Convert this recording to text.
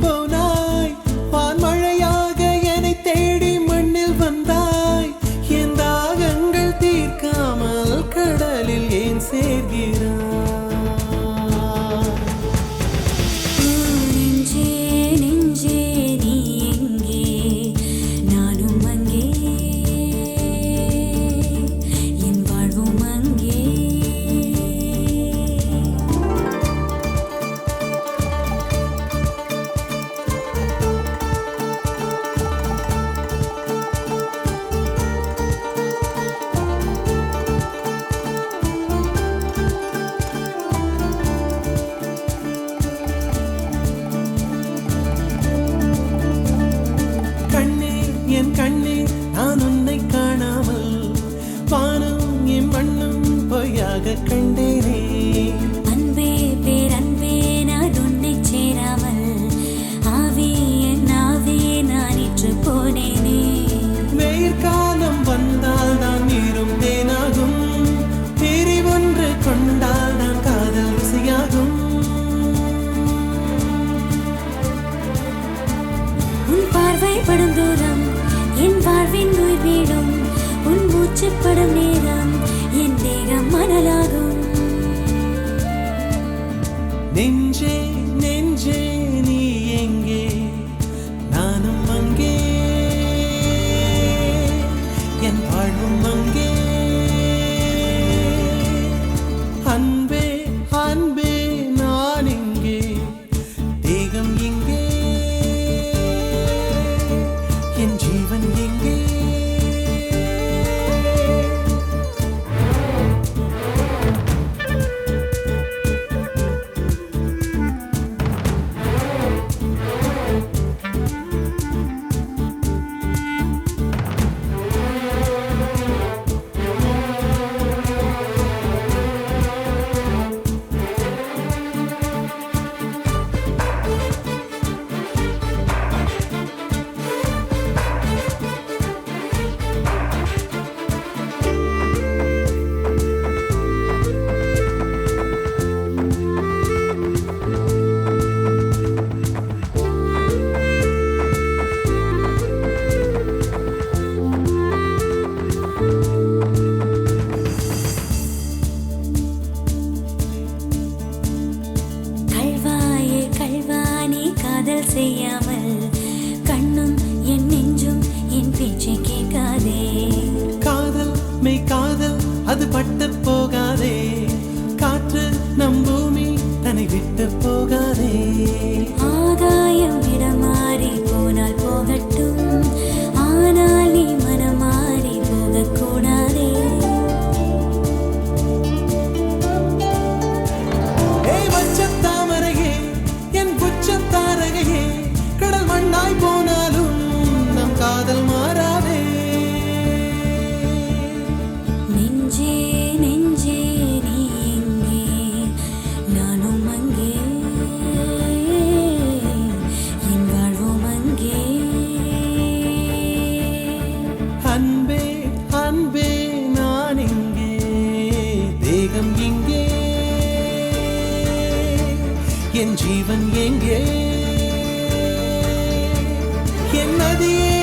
போனாய் வான்மழையாக என்னை தேடி மண்ணில் வந்தாய் என் தாகங்கள் தீர்க்காமல் கடலில் ஏன் சேர்கிறாய் என் கண்ணீர் நான் உன்னை காணாமல் வானம் என் மண்ணும் பொய்யாக கண்டேனே அன்பே பேரன்பே நான் உன்னை சேராமல் ஆவி என் ஆவி நான் இற்று போனேனே வெயிற்காலம் வந்தால் நான் நீரும் தேனாகும் பிரிவொன்று கொண்டால் நான் காதல் ருசியாகும் உன் பார்வை படும் தூரம் என் வாழ்வின் உயிர் வீடும் உன் மூச்சுப்படும் நேரம் என் தேகம் மணலாகும் நெஞ்சே நெஞ்சே நீ எங்கே நானும் அங்கே என் வாழ்வும் அங்கே அன்பே அன்பே நான் இங்கே தேகம் இங்கே என் ஜீவன் எங்கே செய்யாமல் கண்ணும் என் நெஞ்சும் என் பேச்சை கேட்காதே காதல் மெய் காதல் அது பட்டு போகாதே காற்று நம் பூமி தன்னை விட்டு போகாதே ஆதாயம் இடமாறி போனால் போகட்டும் ஆனால் நீ மனமாறி போகக்கூடாதே தாமரையே என் புச்சத்தாரகையே கடல் மண்ணாய் போனாலும் நம் காதல் மாறாதே நெஞ்சே நெஞ்சே நீ எங்கே நானும் அங்கே என் வாழ்வும் அங்கே அன்பே அன்பே நான் இங்கே தேகம் இங்கே என் ஜீவன் எங்கே என் நதியே